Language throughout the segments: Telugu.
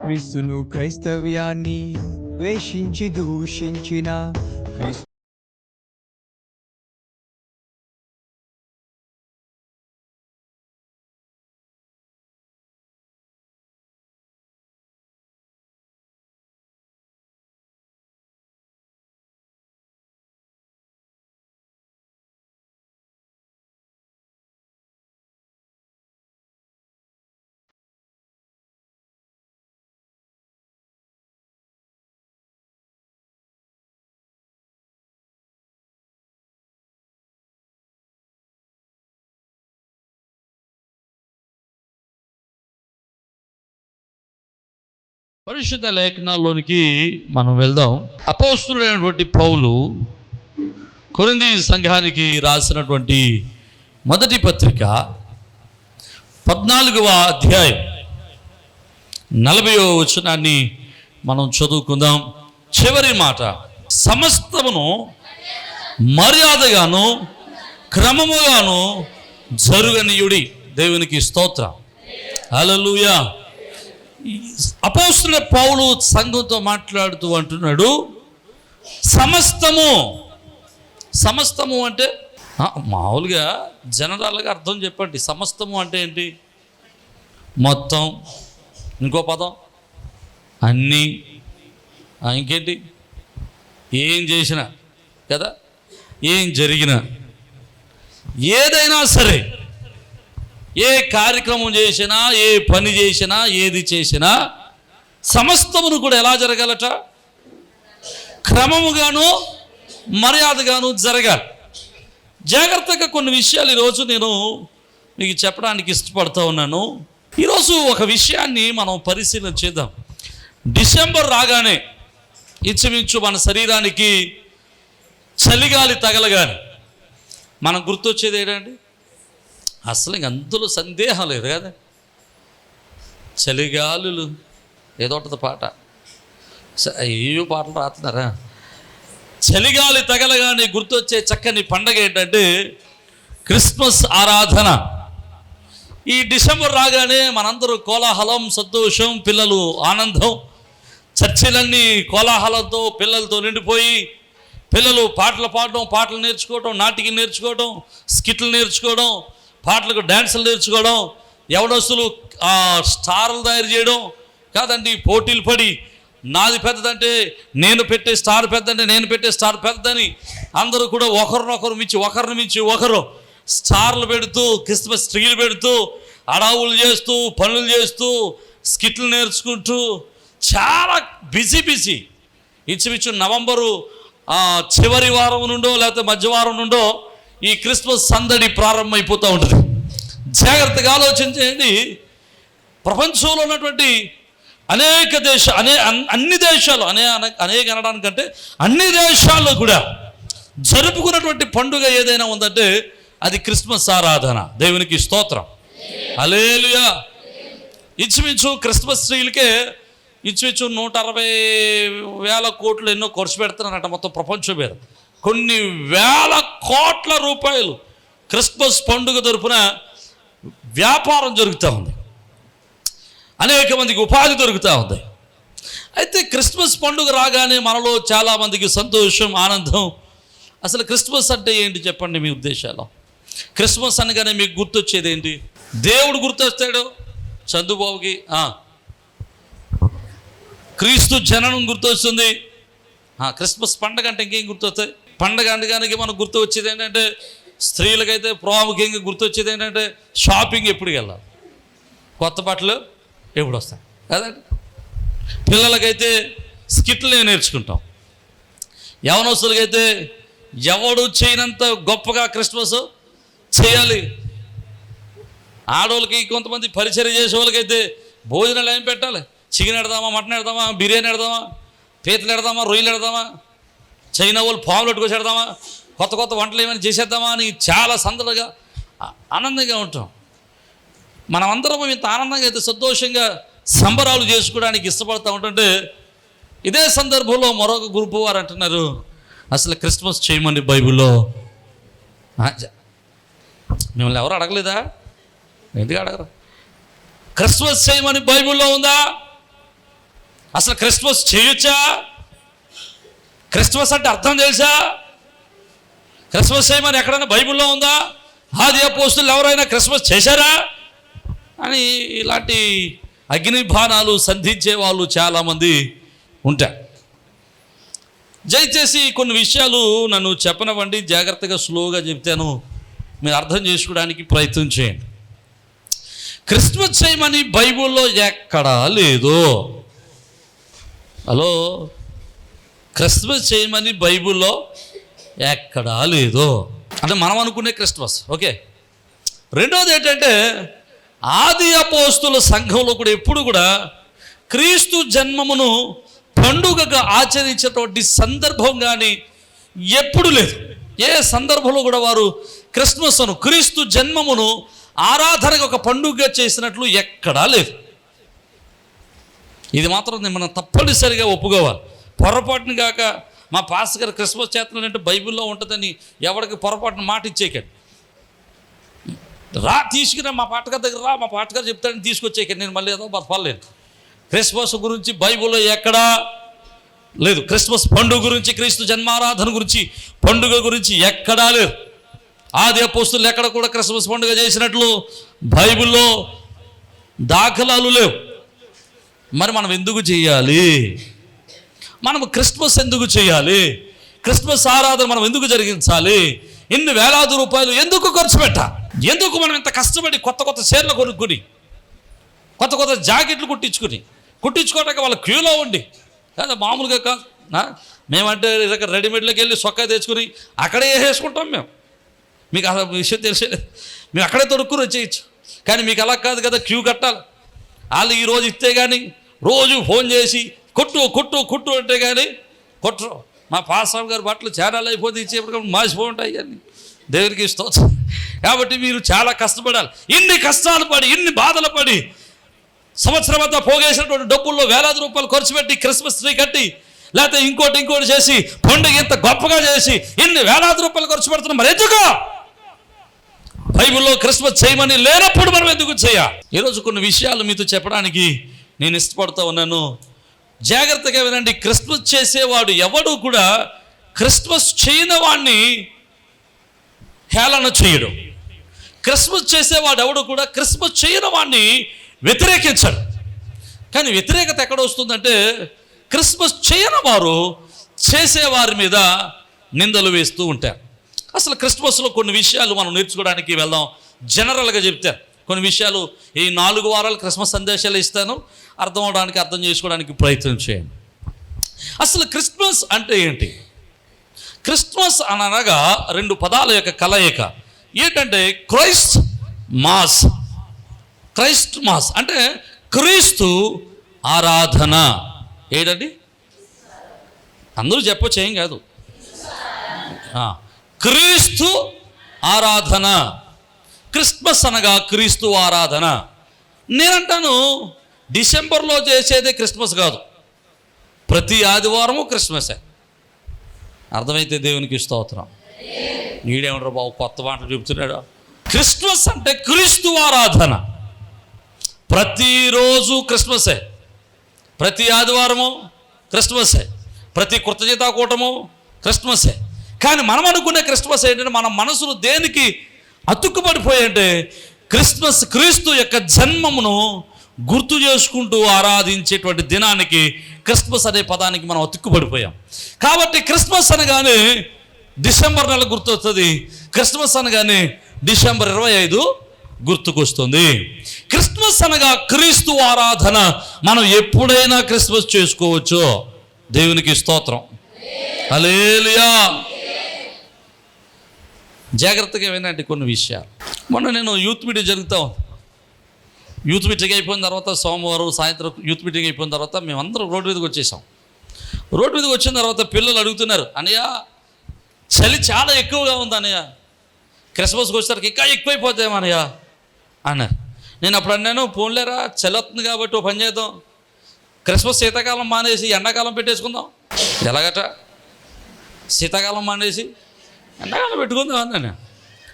క్రీస్తును క్రైస్తవ్యాన్ని ద్వేషించి దూషించిన క్రీస్తు పరిశుద్ధ లేఖనాల్లోనికి మనం వెళ్దాం. అపోస్తులైనటువంటి పౌలు కొరింథీ సంఘానికి రాసినటువంటి మొదటి పత్రిక 14వ అధ్యాయం 40వ వచనాన్ని మనం చదువుకుందాం. చివరి మాట, సమస్తమును మర్యాదగాను క్రమముగాను జరుగనీయుడి. దేవునికి స్తోత్రం. హల్లెలూయా. అపోస్తుల పౌలు సంఘంతో మాట్లాడుతూ అంటున్నాడు, సమస్తము అంటే మామూలుగా జనరల్గా అర్థం చెప్పండి. సమస్తము అంటే ఏంటి? మొత్తం. ఇంకో పదం అన్నీ. ఇంకేంటి? ఏం చేసినా కదా, ఏం జరిగినా, ఏదైనా సరే, ఏ కార్యక్రమం చేసినా, ఏ పని చేసినా, ఏది చేసినా సమస్తమును కూడా ఎలా జరగాలట? క్రమముగాను మర్యాదగాను జరగాలి. జాగ్రత్తగా కొన్ని విషయాలు ఈరోజు నేను మీకు చెప్పడానికి ఇష్టపడుతూ ఉన్నాను. ఈరోజు ఒక విషయాన్ని మనం పరిశీలన చేద్దాం. డిసెంబర్ రాగానే ఇంచుమించు మన శరీరానికి చలిగాలి తగలగానే మనకు గుర్తొచ్చేది ఏంటండి? అసలు ఇంక అందులో సందేహం లేదు కదా. చలిగాలులు ఏదో ఉంటుంది పాట, ఏవో పాటలు రాస్తున్నారా? చలిగాలి తగలగానే గుర్తొచ్చే చక్కని పండగ ఏంటంటే క్రిస్మస్ ఆరాధన. ఈ డిసెంబర్ రాగానే మనందరూ కోలాహలం, సంతోషం, పిల్లలు ఆనందం, చర్చిలన్నీ కోలాహలంతో పిల్లలతో నిండిపోయి పిల్లలు పాటలు పాడడం, పాటలు నేర్చుకోవడం, నాటికి నేర్చుకోవడం, స్కిట్లు నేర్చుకోవడం, పాటలకు డ్యాన్సులు నేర్చుకోవడం, యవనస్తులు స్టార్లు తయారు చేయడం కాదండి, పోటీలు పడి నాది పెద్దదంటే నేను పెట్టే స్టార్ పెద్దంటే నేను పెట్టే స్టార్ పెద్దని అందరూ కూడా ఒకరిని మించి ఒకరు స్టార్లు పెడుతూ, క్రిస్మస్ ట్రీలు పెడుతూ, అడావులు చేస్తూ, పనులు చేస్తూ, స్కిట్లు నేర్చుకుంటూ చాలా బిజీ. ఇంచుమించు నవంబరు చివరి వారం నుండో లేకపోతే మధ్యవారం నుండో ఈ క్రిస్మస్ సందడి ప్రారంభమైపోతూ ఉంటుంది. జాగ్రత్తగా ఆలోచించేయండి. ప్రపంచంలో ఉన్నటువంటి అన్ని దేశాలు అనేక అనడానికంటే అన్ని దేశాల్లో కూడా జరుపుకున్నటువంటి పండుగ ఏదైనా ఉందంటే అది క్రిస్మస్ ఆరాధన. దేవునికి స్తోత్రం. హల్లెలూయా. ఇంచుమించు క్రిస్మస్ ట్రీలకే ఇంచుమించు 160,000 కోట్లు ఎన్నో ఖర్చు పెడుతున్నారట మొత్తం ప్రపంచం మీద. కొన్ని వేల కోట్ల రూపాయలు క్రిస్మస్ పండుగ తరపున వ్యాపారం జరుగుతూ ఉంది. అనేక మందికి ఉపాధి దొరుకుతూ ఉంది. అయితే క్రిస్మస్ పండుగ రాగానే మనలో చాలామందికి సంతోషం, ఆనందం. అసలు క్రిస్మస్ అంటే ఏంటి చెప్పండి మీ ఉద్దేశాలు? క్రిస్మస్ అనగానే మీకు గుర్తొచ్చేది ఏంటి? దేవుడు గుర్తొస్తాడు చందుబాబుకి, క్రీస్తు జననం గుర్తొస్తుంది. క్రిస్మస్ పండగ అంటే ఇంకేం గుర్తొస్తాయి? పండగ అనగానే మనకు గుర్తు వచ్చేది ఏంటంటే, స్త్రీలకైతే ప్రాముఖ్యంగా గుర్తొచ్చేది ఏంటంటే షాపింగ్ ఎప్పుడు వెళ్ళాలి, కొత్త బట్టలు ఎప్పుడు వస్తాయి కదండి. పిల్లలకైతే స్కిట్లు నేర్చుకుంటాం. యవనస్తులకైతే ఎవడు చేయనంత గొప్పగా క్రిస్మస్ చేయాలి. ఆడవాళ్ళకి కొంతమంది పరిచర్య చేసే వాళ్ళకైతే భోజనాలు ఏం పెట్టాలి? చికెన్ ఎడదామా, మటన్ ఎడదామా, బిర్యానీ ఎడదామా, పీతలు ఎడదామా, రొయ్యలు ఎడదామా, చైనా వాళ్ళు పాములు పెట్టుకొచ్చి ఎడదామా, కొత్త వంటలు ఏమైనా చేసేద్దామా అని చాలా సందడిగా ఆనందంగా ఉంటాం. మనమందరం ఇంత ఆనందంగా అయితే సంతోషంగా సంబరాలు చేసుకోవడానికి ఇష్టపడుతూ ఉంటుంటే, ఇదే సందర్భంలో మరొక గ్రూపు వారు అంటున్నారు, అసలు క్రిస్మస్ చేయమని బైబిల్లో. మిమ్మల్ని ఎవరు అడగలేదా? ఎందుకు అడగరు? క్రిస్మస్ చేయమని బైబిల్లో ఉందా? అసలు క్రిస్మస్ చేయొచ్చా? క్రిస్మస్ అంటే అర్థం తెలుసా? క్రిస్మస్ చేయమని ఎక్కడైనా బైబిల్లో ఉందా? ఆది అపోస్తులు ఎవరైనా క్రిస్మస్ చేశారా అని ఇలాంటి అగ్నిబాణాలు సంధించే వాళ్ళు చాలామంది ఉంటారు. దయచేసి కొన్ని విషయాలు నన్ను చెప్పనివ్వండి, జాగ్రత్తగా స్లోగా చెప్తాను, మీరు అర్థం చేసుకోవడానికి ప్రయత్నం చేయండి. క్రిస్మస్ చేయమని బైబిల్లో ఎక్కడా లేదు. హలో, క్రిస్మస్ చేయమని బైబిల్లో ఎక్కడా లేదు. అంటే మనం అనుకునే క్రిస్మస్ ఓకే. రెండవది ఏంటంటే ఆది అపోస్తుల సంఘంలో కూడా ఎప్పుడు కూడా క్రీస్తు జన్మమును పండుగగా ఆచరించేటువంటి సందర్భం కానీ ఎప్పుడు లేదు. ఏ సందర్భంలో కూడా వారు క్రిస్మస్ను, క్రీస్తు జన్మమును ఆరాధనగా ఒక పండుగగా చేసినట్లు ఎక్కడా లేదు. ఇది మాత్రం మనం తప్పనిసరిగా ఒప్పుకోవాలి. పొరపాటుని కాక మా పాస్టర్ గారు క్రిస్మస్ చేస్తున్నాడంటే బైబిల్లో ఉంటుందని ఎవరికి పొరపాటున మాట ఇచ్చేయకండి. రా తీసుకురా మా పాటగారి దగ్గర రా, మా పాటగారు చెప్తాడని తీసుకొచ్చేయకండి. నేను మళ్ళీ ఏదో బతపడలేను. క్రిస్మస్ గురించి బైబిల్లో ఎక్కడా లేదు. క్రిస్మస్ పండుగ గురించి, క్రీస్తు జన్మారాధన గురించి, పండుగ గురించి ఎక్కడా లేదు. ఆది అపోస్తులు ఎక్కడ కూడా క్రిస్మస్ పండుగ చేసినట్లు బైబిల్లో దాఖలాలు లేవు. మరి మనం ఎందుకు చేయాలి? మనము క్రిస్మస్ ఎందుకు చేయాలి? క్రిస్మస్ ఆరాధన మనం ఎందుకు జరిగించాలి? ఇన్ని వేలాది రూపాయలు ఎందుకు ఖర్చు పెట్టాలి? ఎందుకు మనం ఇంత కష్టపడి కొత్త కొత్త చీరలు కొనుక్కుని, కొత్త కొత్త జాకెట్లు కుట్టించుకోవటానికి వాళ్ళ క్యూలో ఉండి కాదు, మామూలుగా కాదు. మేమంటే దగ్గర రెడీమేడ్లోకి వెళ్ళి సొక్కా తెచ్చుకుని అక్కడే వేసుకుంటాం. మీకు అసలు విషయం తెలిసేది, మేము అక్కడే తొడుక్కుని వచ్చేయచ్చు. కానీ మీకు అలా కాదు కదా, క్యూ కట్టాలి. వాళ్ళు ఈరోజు ఇస్తే కానీ రోజు ఫోన్ చేసి కుట్టు కుట్టు కుట్టు అంటే కానీ కుట్టరు. మా పాస్టర్ గారి బట్టలు చాలా అయిపోతే ఇచ్చేప్పటికప్పుడు మాసిపోంటాయి అన్నీ. దేవునికి ఇష్టం. కాబట్టి మీరు చాలా కష్టపడాలి. ఇన్ని కష్టాలు పడి, ఇన్ని బాధలు పడి, సంవత్సరం అంతా పోగేసినటువంటి డబ్బుల్లో వేలాది రూపాయలు ఖర్చు పెట్టి క్రిస్మస్ ట్రీ కట్టి, లేకపోతే ఇంకోటి చేసి పండుగ ఇంత గొప్పగా చేసి ఇన్ని వేలాది రూపాయలు ఖర్చు పెడుతున్నాం. మరి ఎందుకు? బైబిల్లో క్రిస్మస్ చేయమని లేనప్పుడు మనం ఎందుకు చేయాలి? ఈరోజు కొన్ని విషయాలు మీతో చెప్పడానికి నేను ఇష్టపడుతూ ఉన్నాను. జాగ్రత్తగా వినండి. క్రిస్మస్ చేసేవాడు ఎవడు కూడా క్రిస్మస్ చేయని వాడిని హేళన చేయడు. క్రిస్మస్ చేసేవాడు ఎవడు కూడా క్రిస్మస్ చేయని వాడిని వ్యతిరేకించడు. కానీ వ్యతిరేకత ఎక్కడ వస్తుందంటే క్రిస్మస్ చేయని వారు చేసేవారి మీద నిందలు వేస్తూ ఉంటారు. అసలు క్రిస్మస్లో కొన్ని విషయాలు మనం నేర్చుకోవడానికి వెళ్దాం. జనరల్గా చెప్తారు కొన్ని విషయాలు. ఈ 4 వారాలు క్రిస్మస్ సందేశాలు ఇస్తాను, అర్థం చేసుకోవడానికి ప్రయత్నం చేయండి. అసలు క్రిస్మస్ అంటే ఏంటి? క్రిస్మస్ అనగా 2 పదాల యొక్క కలయిక. ఏంటంటే క్రైస్ట్ మాస్. క్రైస్ట్ మాస్ అంటే క్రీస్తు ఆరాధన. ఏంటండి? అందరూ చెప్పొచ్చు, ఏం కాదు. క్రీస్తు ఆరాధన. క్రిస్మస్ అనగా క్రీస్తు ఆరాధన. నేనంటాను డిసెంబర్లో చేసేదే క్రిస్మస్ కాదు, ప్రతి ఆదివారము క్రిస్మసే. అర్థమైతే దేవునికి స్తోత్రం. నీడేమంటారు బాబు, కొత్త మాటలు చెబుతున్నాడు. క్రిస్మస్ అంటే క్రీస్తు ఆరాధన. ప్రతిరోజు క్రిస్మసే, ప్రతి ఆదివారము క్రిస్మసే, ప్రతి కృతజ్ఞతా కూటము క్రిస్మసే. కానీ మనం అనుకునే క్రిస్మస్ ఏంటంటే మన మనసులు దేనికి అతుక్కుపడిపోయాయంటే క్రిస్మస్ క్రీస్తు యొక్క జన్మమును గుర్తు చేసుకుంటూ ఆరాధించేటువంటి దినానికి క్రిస్మస్ అనే పదానికి మనం అతుక్కుపడిపోయాం. కాబట్టి క్రిస్మస్ అనగానే డిసెంబర్ నెల గుర్తొస్తుంది. క్రిస్మస్ అనగానే డిసెంబర్ 25 గుర్తుకొస్తుంది. క్రిస్మస్ అనగా క్రీస్తు ఆరాధన. మనం ఎప్పుడైనా క్రిస్మస్ చేసుకోవచ్చు. దేవునికి స్తోత్రం. హల్లెలూయా. జాగ్రత్తగా వినండి కొన్ని విషయాలు. మొన్న నేను యూత్ మీటింగ్ జరుగుతాం. యూత్ మీటింగ్ అయిపోయిన తర్వాత సోమవారం సాయంత్రం యూత్ మీటింగ్ అయిపోయిన తర్వాత మేమందరం రోడ్డు మీదకి వచ్చేసాం. రోడ్డు మీదకి వచ్చిన తర్వాత పిల్లలు అడుగుతున్నారు, అన్నయ్య చలి చాలా ఎక్కువగా ఉంది అన్నయ్య, క్రిస్మస్కి వచ్చేసరికి ఇంకా ఎక్కువైపోతాయేమో అన్నయ్య అన్నారు. నేను అప్పుడు అన్నాను, పోన్లేరా చలి వస్తుంది కాబట్టి ఓ పని చేద్దాం, క్రిస్మస్ శీతాకాలం మానేసి ఎండాకాలం పెట్టేసుకుందాం. ఎలాగట? శీతాకాలం మానేసి ఎండాకాలం పెట్టుకుందాం అన్నాను.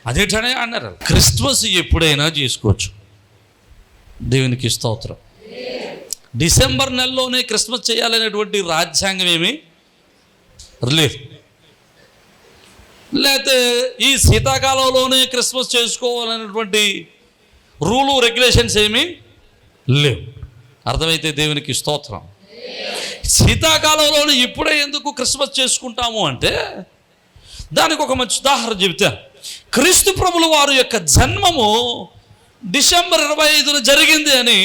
అదేంటనే అన్నారు. క్రిస్మస్ ఎప్పుడైనా చేసుకోవచ్చు. దేవునికి స్తోత్రం. డిసెంబర్ నెలలోనే క్రిస్మస్ చేయాలనేటువంటి రాజ్యాంగం ఏమీ లేదు. లేకపోతే ఈ శీతాకాలంలోనే క్రిస్మస్ చేసుకోవాలనేటువంటి రూలు రెగ్యులేషన్స్ ఏమీ లేవు. అర్థమైతే దేవునికి స్తోత్రం. శీతాకాలంలోనే ఇప్పుడే ఎందుకు క్రిస్మస్ చేసుకుంటాము అంటే దానికి ఒక మంచి ఉదాహరణ చెబుతాను. క్రీస్తు ప్రభుల వారి యొక్క జన్మము డిసెంబర్ 25న జరిగింది అని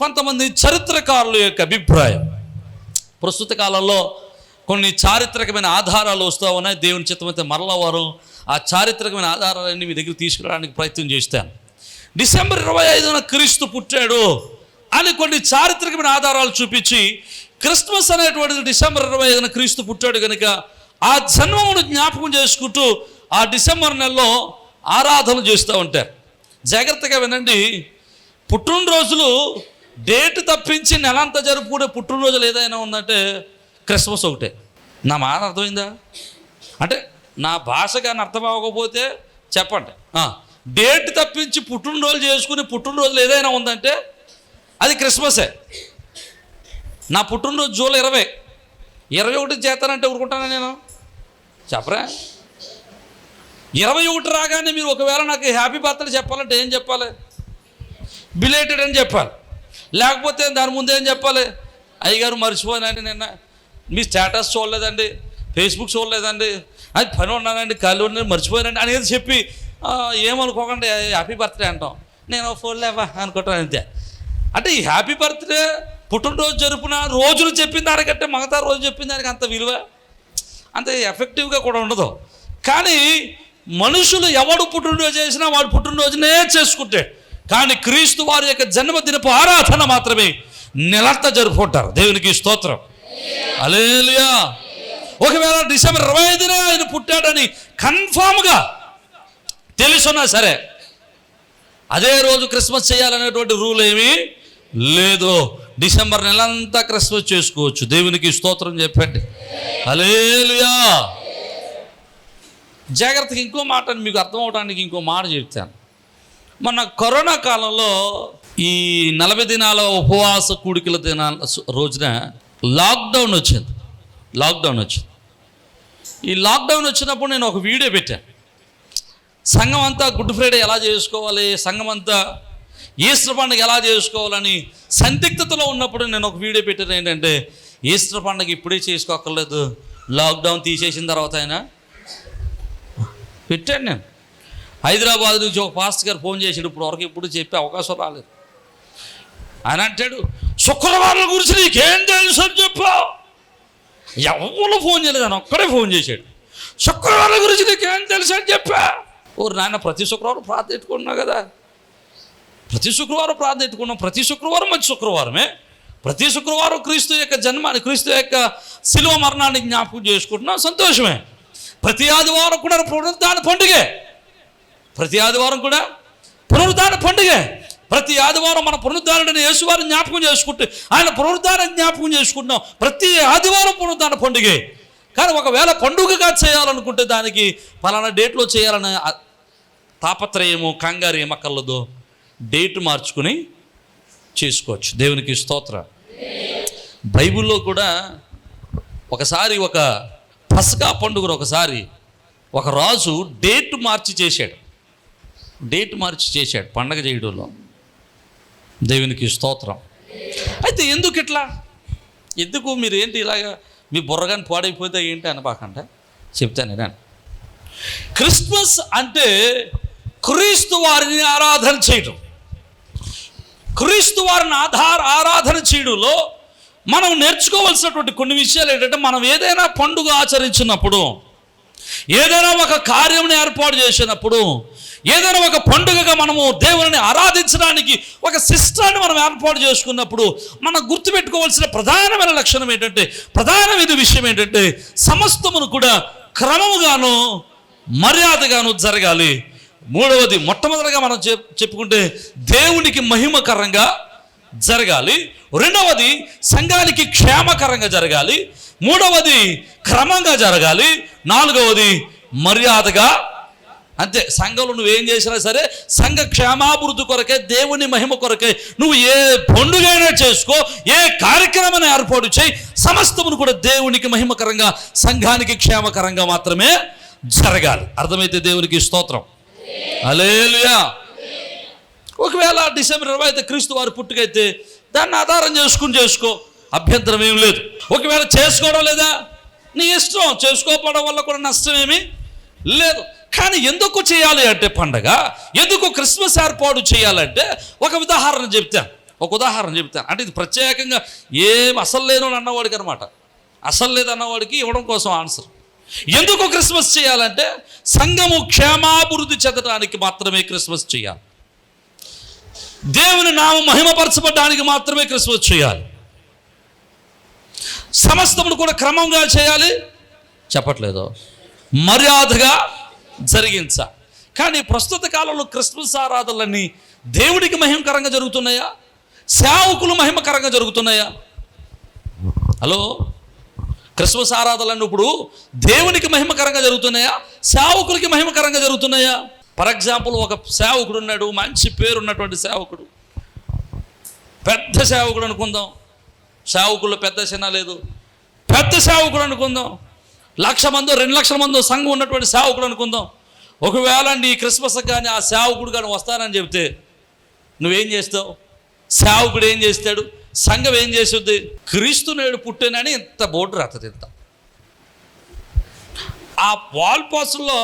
కొంతమంది చరిత్రకారుల యొక్క అభిప్రాయం. ప్రస్తుత కాలంలో కొన్ని చారిత్రకమైన ఆధారాలు వస్తూ ఉన్నాయి. దేవుని చిత్తమైతే మరలా వారు ఆ చారిత్రకమైన ఆధారాలన్నీ మీ దగ్గర తీసుకురావడానికి ప్రయత్నం చేస్తాను. డిసెంబర్ 25న క్రీస్తు పుట్టాడు అని కొన్ని చారిత్రకమైన ఆధారాలు చూపించి క్రిస్మస్ అనేటువంటిది డిసెంబర్ 25న క్రీస్తు పుట్టాడు కనుక ఆ జన్మమును జ్ఞాపకం చేసుకుంటూ ఆ డిసెంబర్ నెలలో ఆరాధన చేస్తూ ఉంటారు. జాగ్రత్తగా వినండి, పుట్టినరోజులు డేట్ తప్పించి నెలంతా జరుపుకునే పుట్టినరోజులు ఏదైనా ఉందంటే క్రిస్మస్ ఒకటే. నా మాట అర్థమైందా? అంటే నా భాష కానీ అర్థం అవ్వకపోతే చెప్పండి. డేట్ తప్పించి పుట్టినరోజులు చేసుకుని పుట్టినరోజులు ఏదైనా ఉందంటే అది క్రిస్మసే. నా పుట్టినరోజు జూలై 21 చేస్తానంటే ఊరుకుంటానా నేను? చెప్పరా? 21 రాగానే మీరు ఒకవేళ నాకు హ్యాపీ బర్త్డే చెప్పాలంటే ఏం చెప్పాలి? బిలేటెడ్ అని చెప్పాలి. లేకపోతే దాని ముందు ఏం చెప్పాలి? అయ్యగారు మర్చిపోయానండి, నిన్న మీ స్టేటస్ చూడలేదండి, ఫేస్బుక్ చూడలేదండి, అది పని ఉన్నానండి, కళ్ళు ఉన్నాను, మర్చిపోయానండి అనేది చెప్పి ఏమనుకోకండి హ్యాపీ బర్త్డే అంటాం. నేను ఫోన్ లేవా అనుకుంటాను అంతే. అంటే ఈ హ్యాపీ బర్త్డే పుట్టినరోజు జరుపున రోజులు చెప్పిన దానికంటే మిగతా రోజు చెప్పిన దానికి అంత విలువ అంత ఎఫెక్టివ్గా కూడా ఉండదు. కానీ మనుషులు ఎవడు పుట్టినరోజు చేసినా వాడు పుట్టినరోజునే చేసుకుంటాడు. కానీ క్రీస్తు వారి యొక్క జన్మదినపు ఆరాధన మాత్రమే నెలంతా జరుపుకుంటారు. దేవునికి స్తోత్రం, హల్లెలూయా. ఒకవేళ డిసెంబర్ 25న ఆయన పుట్టాడని కన్ఫామ్గా తెలుసున్నా సరే అదే రోజు క్రిస్మస్ చేయాలనేటువంటి రూల్ ఏమీ లేదు. డిసెంబర్ నెలంతా క్రిస్మస్ చేసుకోవచ్చు. దేవునికి స్తోత్రం చెప్పండి, హల్లెలూయా. జాగ్రత్తగా ఇంకో మాట మీకు అర్థం అవడానికి ఇంకో మాట చెప్తాను. మొన్న కరోనా కాలంలో ఈ 40 దినాల ఉపవాస కూడికల దినాల రోజున లాక్డౌన్ వచ్చింది. ఈ లాక్డౌన్ వచ్చినప్పుడు నేను ఒక వీడియో పెట్టాను. సంఘం అంతా గుడ్ ఫ్రైడే ఎలా చేసుకోవాలి, సంఘం అంతా ఈస్టర్ పండుగ ఎలా చేసుకోవాలని సందిగ్ధతలో ఉన్నప్పుడు నేను ఒక వీడియో పెట్టాను. ఏంటంటే ఈస్టర్ పండుగ ఇప్పుడే చేసుకోక్కర్లేదు, లాక్డౌన్ తీసేసిన తర్వాత అయినా పెట్టాను. నేను హైదరాబాద్ నుంచి ఒక పాస్టర్ గారు ఫోన్ చేసాడు, ఇప్పుడు వరకు ఇప్పుడు చెప్పే అవకాశం రాలేదు. ఆయన అంటాడు, శుక్రవారం గురించి నీకేం తెలుసు అని చెప్పా. ఎవరు ఫోన్ చేయలేదు, అని ఒక్కడే ఫోన్ చేశాడు. శుక్రవారం గురించి నీకేం తెలుసు అని చెప్పా. ఓరు నాయన, ప్రతి శుక్రవారం ప్రార్థన పెట్టుకున్నావు కదా, ప్రతి శుక్రవారం ప్రార్థన పెట్టుకున్నాం, ప్రతి శుక్రవారం మంచి శుక్రవారమే, ప్రతి శుక్రవారం క్రీస్తు యొక్క జన్మాన్ని, క్రీస్తు యొక్క శిలువ మరణాన్ని జ్ఞాపకం చేసుకుంటున్నాం, సంతోషమే. ప్రతి ఆదివారం కూడా పునరుద్ధాన పండుగే, ప్రతి ఆదివారం కూడా పునరుద్ధాన పండుగే. ప్రతి ఆదివారం మన పునరుద్ధానుడిని యేసువారిని జ్ఞాపకం చేసుకుంటే ఆయన పునరుద్ధానం జ్ఞాపకం చేసుకుంటున్నాం. ప్రతి ఆదివారం పునరుద్ధాన పండుగే. కానీ ఒకవేళ పండుగగా చేయాలనుకుంటే దానికి పలానా డేట్లో చేయాలనే తాపత్రయము, కంగారు ఏమక్కర్లేదో డేట్ మార్చుకుని చేసుకోవచ్చు. దేవునికి స్తోత్రం. బైబిల్లో కూడా ఒకసారి ఒక పస్కా పండుగను ఒకసారి ఒక రాజు డేట్ మార్చి చేశాడు పండగ చేయడంలో. దేవునికి స్తోత్రం. అయితే ఎందుకు ఇట్లా, ఎందుకు మీరు ఏంటి ఇలాగా మీ బుర్రగాని పాడైపోతే ఏంటి అనబాకంటే చెప్తాను నేను. క్రిస్మస్ అంటే క్రీస్తు వారిని ఆరాధన చేయడం. క్రీస్తు వారిని ఆరాధన చేయడంలో మనం నేర్చుకోవాల్సినటువంటి కొన్ని విషయాలు ఏంటంటే, మనం ఏదైనా పండుగ ఆచరించినప్పుడు, ఏదైనా ఒక కార్యం ఏర్పాటు చేసినప్పుడు, ఏదైనా ఒక పండుగగా మనము దేవుని ఆరాధించడానికి ఒక సిస్టాన్ని మనం ఏర్పాటు చేసుకున్నప్పుడు మనం గుర్తుపెట్టుకోవాల్సిన ప్రధానమైన లక్షణం ఏంటంటే, ప్రధానమైన విషయం ఏంటంటే, సమస్తమును కూడా క్రమముగాను మర్యాదగాను జరగాలి. మూడవది, మొట్టమొదటిగా మనం చెప్పుకుంటే దేవునికి మహిమకరంగా జరగాలి. రెండవది, సంఘానికి క్షేమకరంగా జరగాలి. మూడవది, క్రమంగా జరగాలి. నాలుగవది, మర్యాదగా అంతే. సంఘంలో నువ్వేం చేసినా సరే సంఘ క్షేమాభివృద్ధి కొరకే, దేవుని మహిమ కొరకే నువ్వు ఏ పండుగైనా చేసుకో, ఏ కార్యక్రమాన్ని ఏర్పాటు చేయి, సమస్తమును కూడా దేవునికి మహిమకరంగా, సంఘానికి క్షేమకరంగా మాత్రమే జరగాలి. అర్థమైతే దేవునికి స్తోత్రం. హల్లెలూయా. ఒకవేళ డిసెంబర్ 25 క్రీస్తు వారి పుట్టుకైతే దాన్ని ఆధారం చేసుకో, అభ్యంతరం ఏం లేదు. ఒకవేళ చేసుకోవడం లేదా నీ ఇష్టం, చేసుకోకపోవడం వల్ల కూడా నష్టం ఏమీ లేదు. కానీ ఎందుకు చేయాలి అంటే పండగ, ఎందుకు క్రిస్మస్ ఏర్పాటు చేయాలంటే ఒక ఉదాహరణ చెప్తాను. అంటే ఇది ప్రత్యేకంగా ఏం అసలు లేను అన్నవాడికి అనమాట, అసలు లేదు అన్నవాడికి ఇవ్వడం కోసం ఆన్సర్. ఎందుకు క్రిస్మస్ చేయాలంటే సంఘము క్షేమాభివృద్ధి చెందడానికి మాత్రమే క్రిస్మస్ చేయాలి. దేవుని నామం మహిమపరచబడడానికి మాత్రమే క్రిస్మస్ చేయాలి. సమస్తమును కూడా క్రమంగా చేయాలి, చెప్పట్లేదు, మర్యాదగా జరిగించాలి. కానీ ప్రస్తుత కాలంలో క్రిస్మస్ ఆరాధనలన్నీ దేవుడికి మహిమకరంగా జరుగుతున్నాయా, సేవకులు మహిమకరంగా జరుగుతున్నాయా? హలో, క్రిస్మస్ ఆరాధనలన్నీ ఇప్పుడు దేవునికి మహిమకరంగా జరుగుతున్నాయా, సేవకులకి మహిమకరంగా జరుగుతున్నాయా? ఫర్ ఎగ్జాంపుల్, ఒక సేవకుడు ఉన్నాడు, మంచి పేరు ఉన్నటువంటి సేవకుడు, పెద్ద సేవకుడు అనుకుందాం. సేవకుల్లో పెద్ద చిన్న లేదు, పెద్ద సేవకుడు అనుకుందాం. 1,00,000 మందో 2,00,000 మందో సంఘం ఉన్నటువంటి సేవకుడు అనుకుందాం. ఒకవేళ నీ క్రిస్మస్ కానీ ఆ సేవకుడు కానీ వస్తానని చెప్తే నువ్వేం చేస్తావు? సేవకుడు ఏం చేస్తాడు? సంఘం ఏం చేస్తుంది? క్రీస్తు నేడు పుట్టేనని ఇంత బోర్డు రాస్తుంది. ఇంత ఆ వాల్ పోస్టుల్లో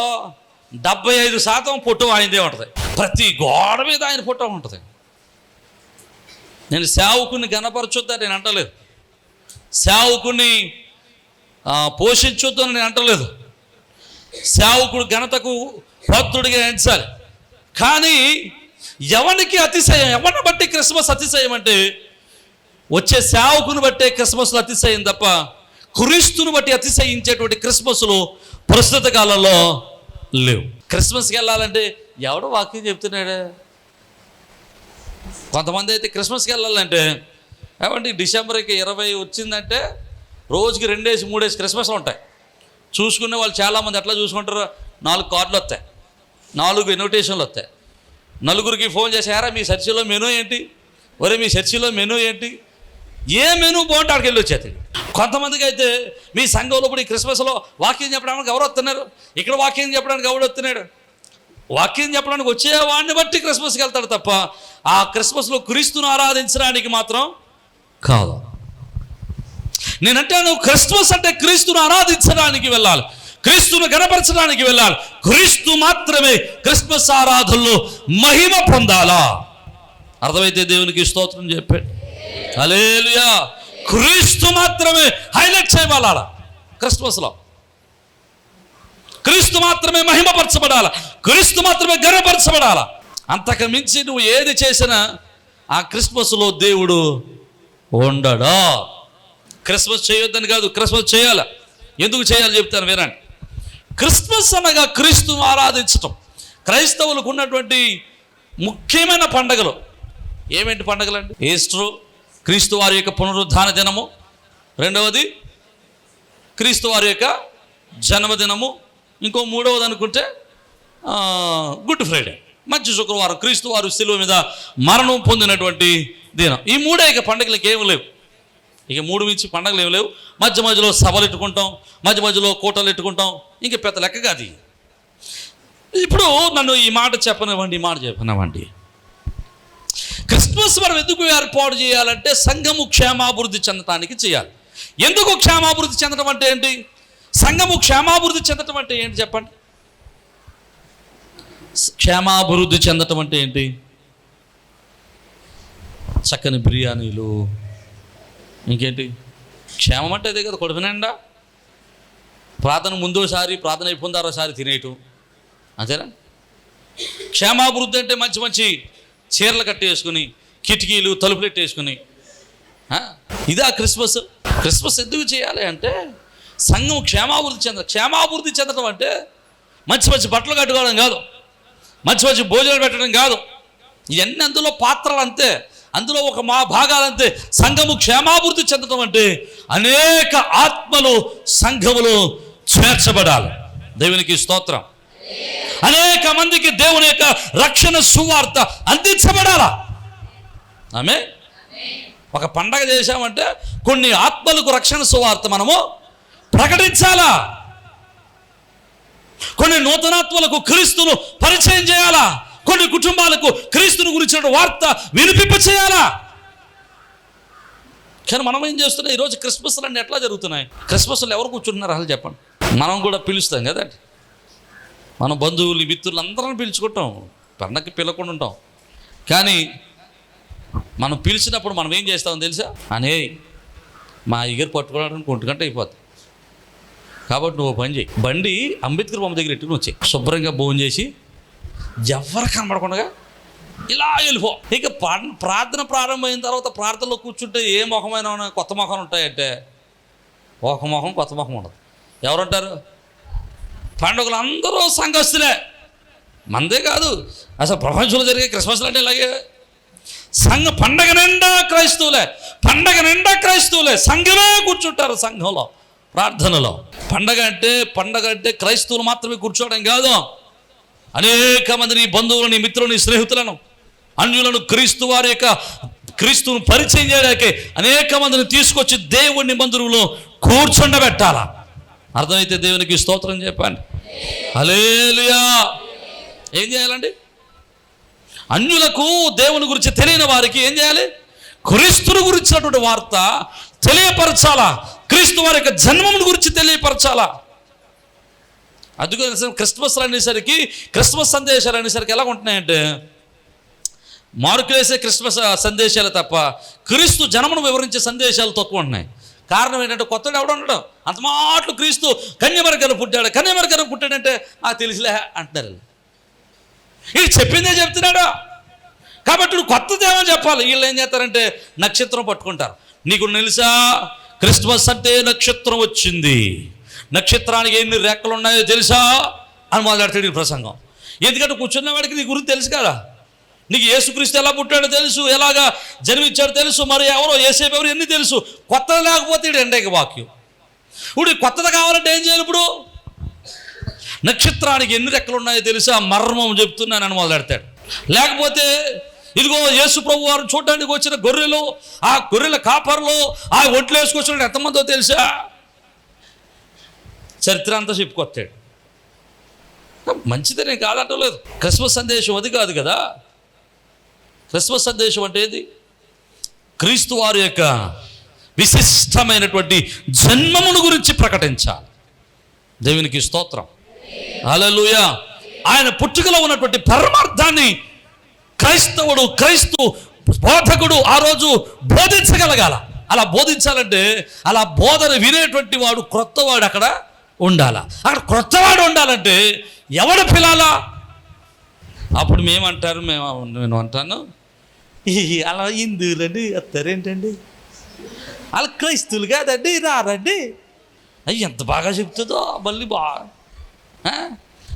75% ఫోటో ఆయనదే ఉంటుంది. ప్రతి గోడ మీద ఆయన ఫోటో ఉంటుంది. నేను సేవకుని గణపరచొద్దని నేను అంటలేదు, సేవకుని పోషించొద్దని నేను అంటలేదు. సేవకుడు ఘనతకు భక్తుడిగా ఎంచాలి. కానీ ఎవరికి అతిశయం, ఎవరిని బట్టి క్రిస్మస్ అతిశయం అంటే వచ్చే సేవకుని బట్టే క్రిస్మస్లో అతిశయం తప్ప క్రీస్తుని బట్టి అతిశయించేటువంటి క్రిస్మస్లు ప్రస్తుత కాలంలో లేవు. క్రిస్మస్కి వెళ్ళాలంటే ఎవడో వాక్యం చెప్తున్నాడే. కొంతమంది అయితే క్రిస్మస్కి వెళ్ళాలంటే ఏమంటే డిసెంబర్కి 20 వచ్చిందంటే రోజుకి 2 డేస్ 3 డేస్ క్రిస్మస్లు ఉంటాయి. చూసుకునే వాళ్ళు చాలామంది ఎట్లా చూసుకుంటారు, 4 కార్డులు వస్తాయి, 4 ఇన్విటేషన్లు వస్తాయి. నలుగురికి ఫోన్ చేసారా మీ చర్చిలో మెనూ ఏంటి, ఒరే మీ చర్చిలో మెనూ ఏంటి, ఏ మెనూ బాగుంటే అక్కడికి వెళ్ళి వచ్చేది. కొంతమందికి అయితే మీ సంఘంలో ఇప్పుడు ఈ క్రిస్మస్లో వాక్యం చెప్పడానికి ఎవరు వస్తున్నారు, ఇక్కడ వాక్యం చెప్పడానికి ఎవరు వస్తున్నాడు, వాక్యం చెప్పడానికి వచ్చేవాడిని బట్టి క్రిస్మస్కి వెళ్తాడు తప్ప ఆ క్రిస్మస్లో క్రీస్తును ఆరాధించడానికి మాత్రం కాదు. నేనంటాను క్రిస్మస్ అంటే క్రీస్తును ఆరాధించడానికి వెళ్ళాలి, క్రీస్తును గణపరచడానికి వెళ్ళాలి. క్రీస్తు మాత్రమే క్రిస్మస్ ఆరాధనలో మహిమ పొందాలా. అర్థమైతే దేవునికి స్తోత్రం చెప్పాడు. హల్లెలూయా. క్రీస్తు మాత్రమే హైలైట్ చేయబడాల క్రిస్మస్లో, క్రీస్తు మాత్రమే మహిమపరచబడాల, క్రీస్తు మాత్రమే గణపరచబడాల. అంతకు మించి నువ్వు ఏది చేసినా ఆ క్రిస్మస్లో దేవుడు ఉండడా. క్రిస్మస్ చేయొద్దని కాదు, క్రిస్మస్ చేయాలి. ఎందుకు చేయాలి చెప్తాను వినండి. క్రిస్మస్ అనగా క్రీస్తును ఆరాధించటం. క్రైస్తవులకు ఉన్నటువంటి ముఖ్యమైన పండుగలు ఏమేంటి పండుగలు అండి? ఈస్టరు, క్రీస్తు వారి యొక్క పునరుద్ధాన దినము, రెండవది క్రీస్తు వారి యొక్క జన్మదినము, ఇంకో మూడవది అనుకుంటే గుడ్ ఫ్రైడే, మంచి శుక్రవారం, క్రీస్తు వారు శిలువ మీద మరణం పొందినటువంటి దినం. ఈ 3 ఇక పండుగలకి ఏమి లేవు. ఇక 3 మించి పండుగలు ఏమి లేవు. మధ్య మధ్యలో సభలు ఎట్టుకుంటాం, మధ్య మధ్యలో కోటలు ఎట్టుకుంటాం, ఇంక పెద్ద లెక్క కాదు. ఇప్పుడు నన్ను ఈ మాట చెప్పనివ్వండి. క్రిస్మస్ మనం ఎందుకు ఏర్పాటు చేయాలంటే సంఘము క్షేమాభివృద్ధి చెందటానికి చేయాలి. ఎందుకు క్షేమాభివృద్ధి చెందడం అంటే ఏంటి? సంఘము క్షేమాభివృద్ధి చెందటం అంటే ఏంటి చెప్పండి? క్షేమాభివృద్ధి చెందటం అంటే ఏంటి? చక్కని బిర్యానీలు, ఇంకేంటి క్షేమం అంటే అదే కదా, కడుపు నిండా ప్రార్థన ముందోసారి, ప్రార్థన అయిపోయిన తర్వాతసారి తినేయటం, అంతేనా? క్షేమాభివృద్ధి అంటే మంచి మంచి చీరలు కట్టేసుకుని, కిటికీలు తలుపులు పెట్టేసుకుని, ఇదా క్రిస్మస్? క్రిస్మస్ ఎందుకు చేయాలి అంటే సంఘం క్షేమాభివృద్ధి చెందడం అంటే మంచి మంచి బట్టలు కట్టుకోవడం కాదు, మంచి మంచి భోజనాలు పెట్టడం కాదు. ఇవన్నీ అందులో పాత్రలు అంతే, అందులో ఒక భాగాలంతే. సంఘము క్షేమాభివృద్ధి చెందడం అంటే అనేక ఆత్మలు సంఘములో చేర్చబడాలి. దేవునికి స్తోత్రం. అనేక మందికి దేవుని యొక్క రక్షణ సువార్త అందించబడాలా. ఆమె ఒక పండగ చేశామంటే కొన్ని ఆత్మలకు రక్షణ సువార్త మనము ప్రకటించాలా. కొన్ని నూతనాత్మలకు క్రీస్తును పరిచయం చేయాలా. కొన్ని కుటుంబాలకు క్రీస్తుని గురించిన వార్త వినిపింప చేయాలా. కానీ మనం ఏం చేస్తున్నాం? ఈరోజు క్రిస్మస్లు అన్నీ ఎట్లా జరుగుతున్నాయి? క్రిస్మస్లు ఎవరు కూర్చుంటున్నారు అసలు చెప్పండి. మనం కూడా పిలుస్తాం కదండి, మన బంధువులు మిత్రులు అందరం పిలుచుకుంటాం, పండగకి పిలకుండా ఉంటాం. కానీ మనం పిలిచినప్పుడు మనం ఏం చేస్తామో తెలుసా? అనే మా ఇగర్ పట్టుకోవడానికి 1 గంట అయిపోతుంది, కాబట్టి నువ్వు పని చేయి, బండి అంబేద్కర్ బొమ్మ దగ్గర ఎట్టుకుని వచ్చాయి, శుభ్రంగా భోజనం చేసి ఎవరు కనబడకుండా ఇలా వెళ్ళిపో. ఇక ప్రార్థన ప్రారంభమైన తర్వాత ప్రార్థనలో కూర్చుంటే ఏ ముఖమైన కొత్త ముఖం ఉంటాయంటే ఒక ముఖం కొత్త ముఖం ఉండదు. ఎవరుంటారు? పండుగలు అందరూ సంఘస్థులే. మందే కాదు, అసలు ప్రపంచంలో జరిగే క్రిస్మస్లు అంటే ఇలాగే. పండగ నిండా క్రైస్తవులే, పండగ నిండా క్రైస్తవులే, సంఘమే కూర్చుంటారు సంఘంలో ప్రార్థనలో. పండగ అంటే క్రైస్తవులు మాత్రమే కూర్చోవడం కాదు, అనేక మందిని బంధువులని, మిత్రులని, స్నేహితులను, అన్యులను క్రీస్తును పరిచయం చేయడానికి అనేక మందిని తీసుకొచ్చి దేవుని మందిరంలో కూర్చుండబెట్టాలా. అర్థమైతే దేవునికి స్తోత్రం చెప్పండి. హల్లెలూయా. ఏం చేయాలండి? అన్యులకు దేవుని గురించి తెలియని వారికి ఏం చేయాలి? క్రీస్తుని గురించినటువంటి వార్త తెలియపరచాలా. క్రీస్తు వారి యొక్క జన్మమును గురించి తెలియపరచాలా. అందుకని క్రిస్మస్లు అనేసరికి, క్రిస్మస్ సందేశాలు అనేసరికి ఎలా ఉంటున్నాయంటే మార్కులు వేసే క్రిస్మస్ సందేశాలు తప్ప క్రీస్తు జన్మను వివరించే సందేశాలు తక్కువ ఉంటున్నాయి. కారణం ఏంటంటే కొత్తగా ఎవడు ఉండడం, అంత మాటలు క్రీస్తు కన్యమరికను పుట్టాడంటే నాకు తెలిసిలే అంటున్నారు. ఇది చెప్పిందే చెప్తున్నాడు కాబట్టి నువ్వు కొత్తదేమో చెప్పాలి. వీళ్ళు ఏం చేస్తారంటే నక్షత్రం పట్టుకుంటారు. నీకు తెలుసా క్రిస్మస్ అంటే నక్షత్రం వచ్చింది, నక్షత్రానికి ఎన్ని రెక్కలు ఉన్నాయో తెలుసా అని మొదలెడతాడు ఈ ప్రసంగం. ఎందుకంటే కూర్చున్నవాడికి నీ గురించి తెలుసు కదా, నీకు యేసుక్రీస్తు ఎలా పుట్టాడో తెలుసు, ఎలాగా జన్మించాడో తెలుసు, మరి ఎవరో యేసేపు ఎవరు ఎన్ని తెలుసు. కొత్తది లేకపోతే ఇడు ఎండేక వాక్యం. ఇప్పుడు కొత్తది కావాలంటే ఏం చేయాలి? ఇప్పుడు నక్షత్రానికి ఎన్ని రెక్కలు ఉన్నాయో తెలుసా మర్మం చెప్తున్నానని మొదలెడతాడు. లేకపోతే ఇదిగో యేసు ప్రభు వారు చూడడానికి వచ్చిన గొర్రెలు, ఆ గొర్రెల కాపర్లు ఆ ఒంట్లు వేసుకొచ్చిన ఎంతమందో తెలుసా చరిత్ర అంతా చెప్పుకొస్తాడు. మంచిదనే కాదంటలేదు. క్రిస్మస్ సందేశం అది కాదు కదా. క్రిస్మస్ సందేశం అంటే ఏది? క్రీస్తు వారి యొక్క విశిష్టమైనటువంటి జన్మమును గురించి ప్రకటించాలి. దేవునికి స్తోత్రం. హల్లెలూయా. ఆయన పుట్టుకలో ఉన్నటువంటి పరమార్థాన్ని క్రైస్తవు బోధకుడు ఆ రోజు బోధించగలగాల. అలా బోధించాలంటే అలా బోధన వినేటువంటి వాడు క్రొత్తవాడు అక్కడ ఉండాలా. అక్కడ క్రొత్తవాడు ఉండాలంటే ఎవడు పిలాలా? అప్పుడు నేను అంటాను, అలా హిందువులండి వస్తారేంటండి, అలా క్రైస్తవులు కాదండి రారండి. అయ్యి ఎంత బాగా చెప్తుందో మళ్ళీ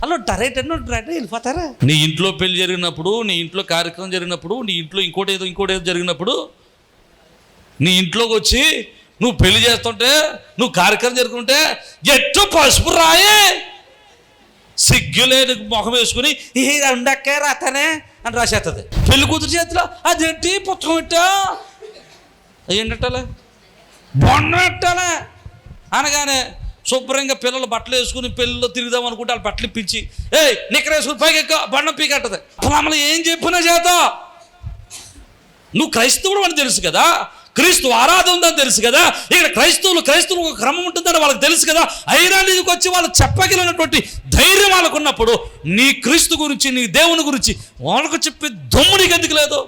అలా ఉంటారేంటండి వెళ్ళిపోతారా. నీ ఇంట్లో పెళ్లి జరిగినప్పుడు, నీ ఇంట్లో కార్యక్రమం జరిగినప్పుడు, నీ ఇంట్లో ఇంకోటి ఏదో జరిగినప్పుడు నీ ఇంట్లోకి వచ్చి నువ్వు పెళ్లి చేస్తుంటే, నువ్వు కార్యక్రమం జరుగుతుంటే ఎట్టు పసుపు రాయే సిగ్గులేని ముఖం వేసుకుని ఉండక్కే రాతానే అని రాసేస్తుంది. పెళ్లి కూతురు చేతిలో అదేంటి పుస్తకం పెట్టా ఏంటట్టాలే బొండ పెట్టాలే అనగానే శుభ్రంగా పిల్లలు బట్టలు వేసుకుని పెళ్ళిలో తిరుగుదాం అనుకుంటే వాళ్ళు బట్టలు ఇప్పించి నిక్కర వేసుకుని పైకి ఎక్క బండ పీకట్టది. మమ్మల్ని ఏం చెప్పినా చేత నువ్వు క్రైస్తవుడు అని తెలుసు కదా, క్రీస్తు ఆరాధన ఉందని తెలుసు కదా, ఇక్కడ క్రైస్తవులు ఒక క్రమం ఉంటుందని వాళ్ళకి తెలుసు కదా. అయినా నీకు వచ్చి వాళ్ళు చెప్పగలిగినటువంటి ధైర్యం వాళ్ళకు ఉన్నప్పుడు నీ క్రీస్తు గురించి, నీ దేవుని గురించి వాళ్ళకు చెప్పే దమ్ము నీకు ఎందుకు లేదు?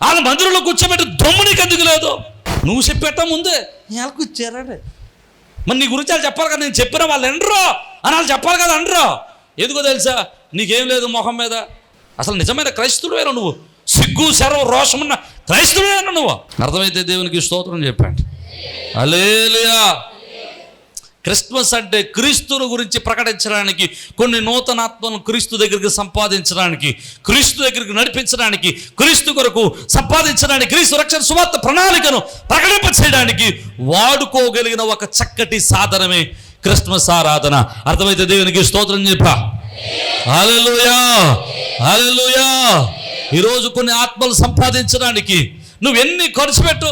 వాళ్ళ మందిరంలో కూర్చోబెట్టి దమ్ము నీకు ఎందుకు లేదు? నువ్వు చెప్పేట ముందే వాళ్ళకు ఇచ్చారండి. మరి నీ గురించి వాళ్ళు చెప్పాలి కదా, నేను చెప్పిన వాళ్ళు ఎండరో అని వాళ్ళు చెప్పాలి కదా, అండరో. ఎందుకో తెలుసా, నీకేం లేదు మొహం మీద. అసలు నిజమైన క్రైస్తవుడేనా నువ్వు? సిగ్గు శరం రోషమున్న క్రైస్తవుడేనా నువ్వు? అర్థమైతే దేవునికి స్తోత్రం చెప్పండి. హల్లెలూయా. క్రిస్మస్ అంటే క్రీస్తుని గురించి ప్రకటించడానికి, కొన్ని నూతనాత్మను క్రీస్తు దగ్గరికి సంపాదించడానికి, క్రీస్తు దగ్గరికి నడిపించడానికి, క్రీస్తు కొరకు సంపాదించడానికి, క్రీస్తు రక్షణ సువార్త ప్రణాళికను ప్రకటింప చేయడానికి వాడుకోగలిగిన ఒక చక్కటి సాధనమే క్రిస్మస్ ఆరాధన. అర్థమైతే దేవునికి స్తోత్రం చెప్పా. హల్లెలూయా, హల్లెలూయా. ఈరోజు కొన్ని ఆత్మలు సంపాదించడానికి నువ్వు ఎన్ని ఖర్చు పెట్టు,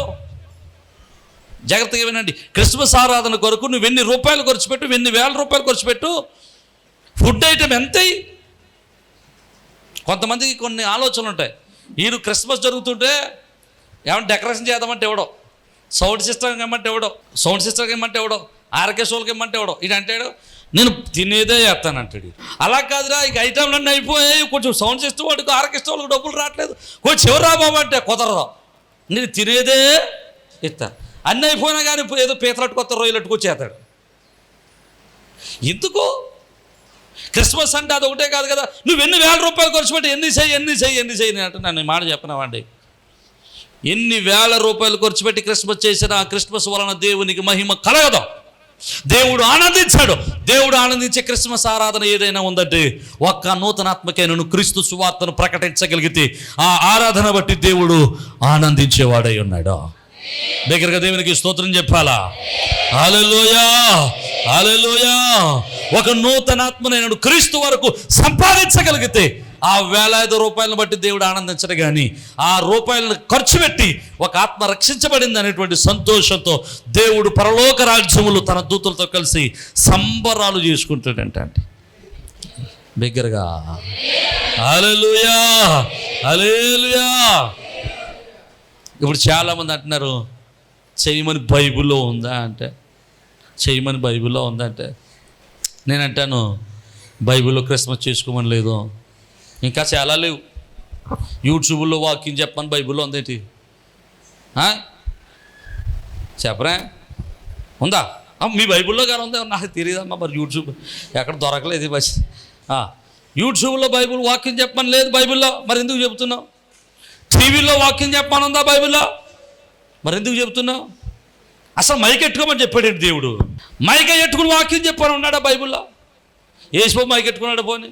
జాగ్రత్తగా వినండి. క్రిస్మస్ ఆరాధన కొరకు నువ్వు ఎన్ని రూపాయలు ఖర్చు పెట్టు, ఎన్ని వేల రూపాయలు ఖర్చు పెట్టు, ఫుడ్ ఐటమ్ ఎంత. కొంతమందికి కొన్ని ఆలోచనలు ఉంటాయి. వీరు క్రిస్మస్ జరుగుతుంటే ఏమన్నా డెకరేషన్ చేద్దామంటే ఎవడో, సౌండ్ సిస్టమ్ ఇమ్మంటే ఎవడో, ఆర్కెస్ట్రాకి ఇమ్మంటే ఎవడో, ఇది అంటాడు నేను తినేదే చేస్తానంటాడు. అలా కాదురా, ఇక ఐటమ్లన్నీ అయిపోయాయి, కొంచెం సౌండ్ సిస్టమ్ వాడికి ఆర్కెస్ట్రా వాళ్ళకి డబ్బులు రావట్లేదు, కొంచెం ఎవరు రాబాబు అంటే కుదరదు, నేను తినేదే ఇస్తా. అన్నీ అయిపోయినా కానీ ఏదో పీతలట్టు కొత్త రొయ్యలు అట్టుకొచ్చేస్తాడు. ఎందుకు? క్రిస్మస్ అంటే అది ఒకటే కాదు కదా. నువ్వు ఎన్ని వేల రూపాయలు ఖర్చు పెట్టి ఎన్ని చెయ్యి అంటే నన్ను మాట చెప్పినావండి. ఎన్ని వేల రూపాయలు ఖర్చు పెట్టి క్రిస్మస్ చేసినా ఆ క్రిస్మస్ వలన దేవునికి మహిమ కలగదు. దేవుడు ఆనందించాడు. దేవుడు ఆనందించే క్రిస్మస్ ఆరాధన ఏదైనా ఉందంటే ఒక్క నూతనాత్మకైనను క్రీస్తు సువార్తను ప్రకటించగలిగితే ఆ ఆరాధన బట్టి దేవుడు ఆనందించేవాడై ఉన్నాడు. దగ్గరగా దేవునికి స్తోత్రం చెప్పాలా? హల్లెలూయా, హల్లెలూయా. ఒక నూతనాత్మనైన క్రీస్తు వరకు సంపాదించగలిగితే ఆ వేలాది రూపాయలను బట్టి దేవుడు ఆనందించడు, కానీ ఆ రూపాయలను ఖర్చు పెట్టి ఒక ఆత్మ రక్షించబడింది అనేటువంటి సంతోషంతో దేవుడు పరలోక రాజ్యములు తన దూతలతో కలిసి సంబరాలు చేసుకుంటాడంట. దగ్గరగా హల్లెలూయా, హల్లెలూయా. ఇప్పుడు చాలామంది అంటున్నారు చేయమని బైబిల్లో ఉందా అంటే, చేయమని బైబిల్లో ఉందంటే నేను అంటాను బైబిల్లో క్రిస్మస్ చేసుకోమని లేదు, ఇంకా చాలా లేవు. యూట్యూబ్లో వాకింగ్ చెప్పమని బైబిల్లో ఉందేంటి? చెప్పరా? ఉందా? మీ బైబిల్లో కానీ ఉందా? నాకు తెలియదమ్మా, మరి యూట్యూబ్ ఎక్కడ దొరకలేదు బస్. యూట్యూబ్లో బైబిల్ వాకింగ్ చెప్పమని లేదు బైబిల్లో, మరి ఎందుకు చెబుతున్నావు? టీవీలో వాకింగ్ చెప్పమని ఉందా బైబిల్లో, మరి ఎందుకు చెబుతున్నావు? అసలు మైక్ ఎట్టుకోమని చెప్పాడు దేవుడు. మైక్ ఎట్టుకుని వాకింగ్ చెప్పని ఉన్నాడా బైబిల్లో? ఏసిపో మైక్ ఎట్టుకున్నాడు పోని.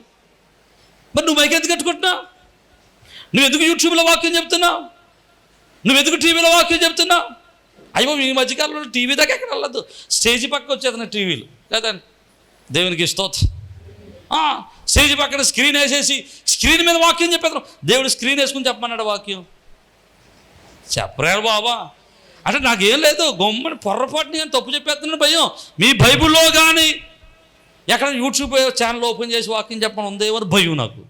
మరి నువ్వు మైక్ ఎందుకు ఎట్టుకుంటున్నావు? నువ్వెందుకు యూట్యూబ్లో వాక్యం చెప్తున్నావు? నువ్వెందుకు టీవీలో వాక్యం చెప్తున్నావు? అయ్యో ఈ మధ్యకాలంలో టీవీ దాకా ఎక్కడ వెళ్ళదు, స్టేజ్ పక్క వచ్చేది టీవీలు లేదండి. దేవునికి స్తోత్రం. స్టేజ్ పక్కన స్క్రీన్ వేసేసి స్క్రీన్ మీద వాక్యం చెప్పేద్దాం. దేవుడు స్క్రీన్ వేసుకుని చెప్పమన్నాడు వాక్యం. చెప్పరారు బాబా అంటే నాకేం లేదు, గొమ్మని పొర్రపాటుని నేను తప్పు చెప్పేస్తున్నాను భయం. మీ బైబిల్లో కానీ ఎక్కడ యూట్యూబ్ ఛానల్ ఓపెన్ చేసి వాక్యం చెప్పమని ఉందేమో భయం నాకు.